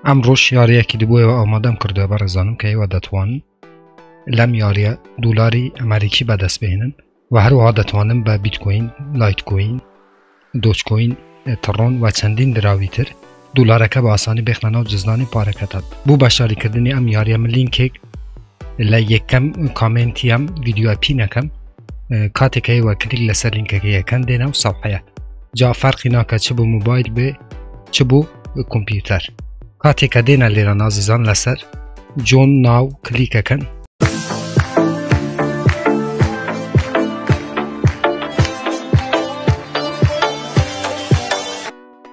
ام روش یاریه که دیبوی و آمادم کرده برزانم که ایوه دتوانن لم یاریه دولاری امریکی به دست بهنن و هر وها دتوانن به بیت کوین، لایت کوین، دوج کوین، ترون و چندین دراوی تر دولارکه به آسانی بخنن و جزدانی پاره کتد. بو بشاری کردنی ام یاریه من لینک لیکم کامنتی ام ویدیو اپی نکم کاتی که ایوه کلیک لسر لینک که یکن دینه و صفحه جا فرقی ناکه چه بو موبایل به چه بو کمپیوتر. کاتی که دینه لیران عزیزان لسر جون ناو کلیک کن.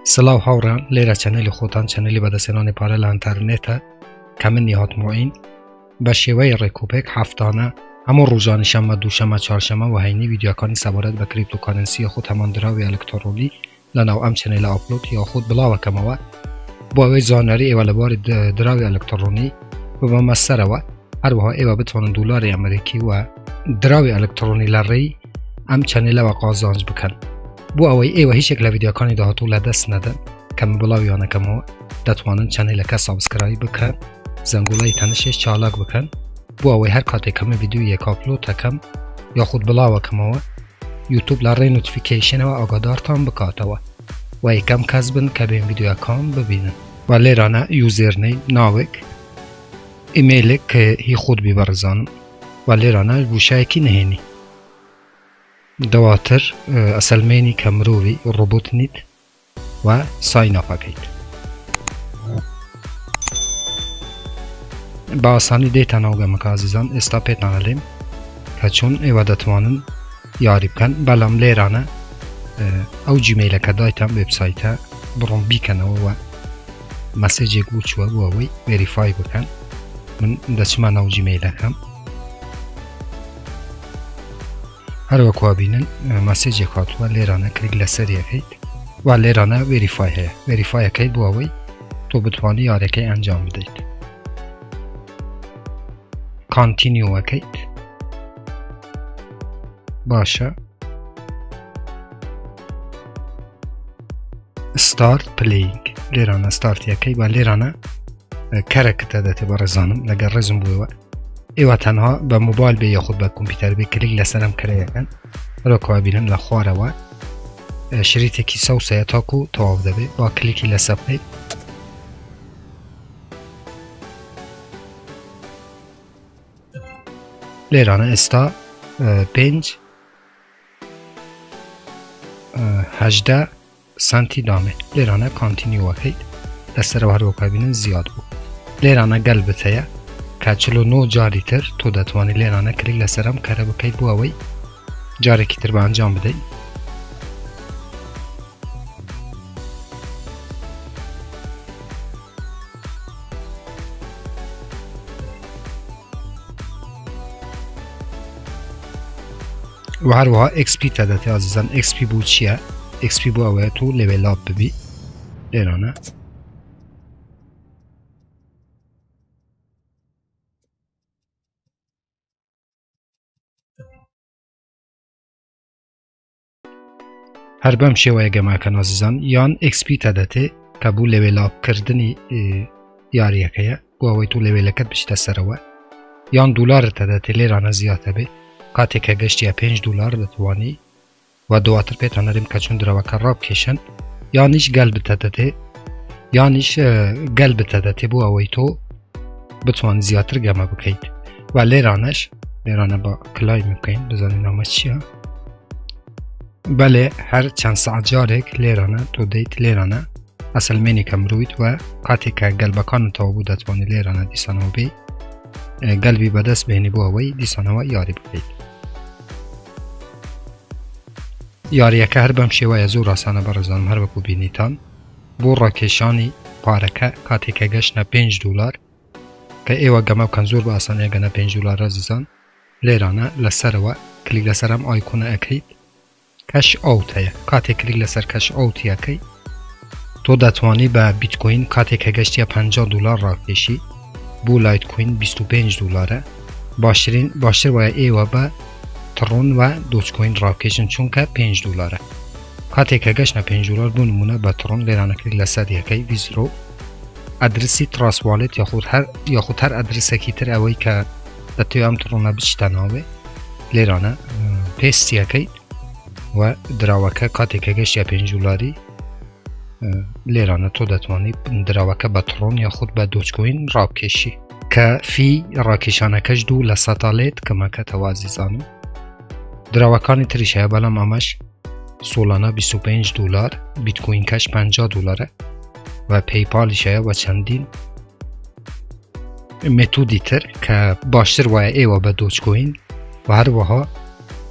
سلاو هاوران لیره چنل خودان چنلی بدسنان پاره لانترنت کمن نیهات معین به شیوه ریکوپک هفتانه همون روزانه شنبه دوشنبه چهارشنبه و هینی ویدیوکانی سبارت به کریپتوکارنسی خود همان دراوی الکترونی لناو ام چنل آپلود یا خود بلاوه کموه با اوی زانری ایوه لبار دراوی الکترونی و با مستره هر وها ایوه بتوانن دولار امریکی و دراوی الکترونی لری ام چنل و قازانج بکن. بو اوی ایوه هیچ شکل ویدیوکانی دهاتو لدست ندن کم بلاویانه کموه دتوانن چنل که سابسکرایب بکن زنگوله تنشش چالاک بکن. بو اوی هر کاتی کم ویدیو یک آپلود تکم یا خود بلاوه کموه یوتیوب لره نوتیفیکیشن و آگادار تان بکاتوه و یکم کسبن که بین ویدیو کام ببینن و لیرانه یوزرنیم ناوک ایمیل که هی خود بیبرزانم و لیرانه بوشای کی نهینی دواتر اسلمینی کمروی روبوت نیت و ساین اپ اکید با آسانی دیتا نوگم که عزیزان استاپیت نالیم که چون ایوه دتوانن یاری بکن بلام لیرانه او جیمیل که دایتم ویبسایت برون بیکنه و مسیج گوچوه و اوی ویریفای بکن من دچمان او جیمیل کم هر وکوا بینن مسیج کاتوه لیرانه کلیک لسری اکید و لیرانه ویریفای هیا ویریفای اکید و اوی تو بتوانی یاری که انجام بدید کانتینیو اکید باشه start playing لیرانه start یکی و لیرانه کرکت داده برزانم لگر رزم بویوه ایوه تنها به موبایل بی یا خود به کمپیوتر بی کلیک لسرم کره یکن رو که بینن لخواره و شریط کی سو سیتاکو تواف دبی با کلیکی لسبقی لیرانه استا 5 18 سانتی دامه لیرانه کانتینیو اکید دستر و هر وکا بینن زیاد بود لیرانه قلبت هیا که 49 جاری تر تو دتوانی لیرانه کلیک لسرم کره بکید بو اوی جاری کی تر به انجام بده و هر وها XP تداتی عزیزان XP بود چیه؟ XP بو اوه تو لیول آپ ببی لیرانه هر بم شیوه گمه کن عزیزان یان XP تداتی که بو لیول آپ کردنی یاریه که بو اوه تو لیول کد بشته سروه یان دولار تداتی لیرانه زیاده بی کاتی که گشتی 5 دلار دتوانی و دواتر پیتان ریم که چون دروا کراب کشن یانیش قلب تداتی یانیش قلب تداتی بو اوی تو بتوان زیادتر گمه بکید و لیرانش لیرانه با کلای میکنین بزنی نامش چیه بله هر چند ساعت جارک لیرانه تو دیت لیرانه اصل مینی کم روید و کاتی که قلبکان تو بود دتوانی لیرانه دیسانو بی قلبی بدست بینی بو اوی دیسانو یاری بکید یاریه که هر بم شیوه زور آسانه برزانم هر وکو بینیتان بو را کشانی پارکه کاتی که گشنه 5 دلار که ایوه گمه کن زور با آسانه گنه 5 دلار رزیزان لیرانه لسر و کلیک لسرم آیکونه اکید کش اوت هیا کاتی کلیک لسر کش اوت یکی تو دتوانی به بیت کوین کاتی که گشتی 50 دلار را کشی بو لایت کوین 25 دلاره باشتر باید ایوه به ترون و دوج کوین را کشن چون که 5 دلاره کاتی که گشنه 5 دلار بو نمونه به ترون لیرانه کلیک لسر یکی ویزرو ادرسی تراس والت یا خود هر ادرس کی تر اوی که دتو ام ترونه بچتناوه لیرانه پیستیا کی و دراوکه کاتی که گشت یا $5 لیرانه تو دتوانی دراوکه باترون یا خود با دوچکوین راب کشی که فی راکشانه کش دو لساتالت کما که توازیزانم دراوکانی تریشه بلام امش سولانه $25 بیت کوین کش $50 و پیپالیشه و چندین متودی تر که باشتر وای ایوا به دوچ کوین و هر وها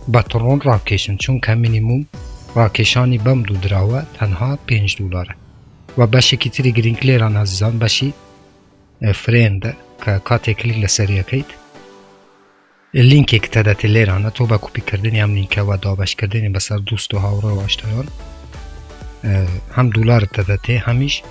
باترون راکشن چون که مینیموم راکشانی بم دو دراوه تنها $5 و بشی که تری گرینگ لیران عزیزان بشی فرینده که کاتی کلیک لسریه کید لینکی که تدت لیرانه تو با کپی کردنی هم لینکه و دابش کردنی بسر دوست و هاوره و آشتایان هم $، دادته همیش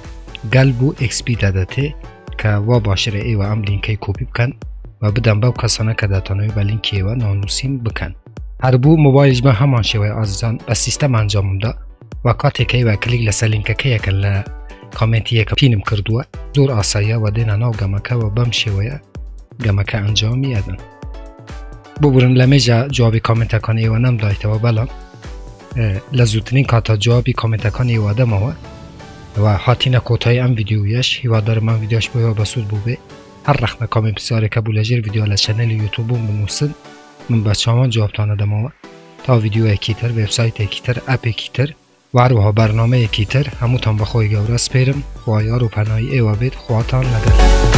قلب و XP دادته که و باشر ای و هم لینکی کپی بکن و بدن باو کسانه که داتانوی با لینکی و نانوسین بکن هر بو موبایل جمع همان شوی عزیزان با سیستم انجام ده و کاتی که و کلیک لسر لینکه که یکن لکامنتی که پینم کردوه زور آسایه و دینا ناو گمکه و بم شوی گمکه انجامی ادن ببرن لمیجا جوابی کامنت کن ای و نم دایته و بلان لزوترین کاتا جوابی کامنت کن ای و آدم و هاتین کوتای ام ویدیویش هیوادار من ویدیوش باید بسود بوده هر رخنه کامنت بسیاری قبول جیر ویدیو لچنل یوتیوبم بنووسن من بچه همان جوابتان ادم تا ویدیو اکیتر وبسایت اکیتر اپ اکیتر و هروها برنامه اکیتر هموتان بخوای گوره سپیرم و آیار و پناهی ای و بید خواتان لگرد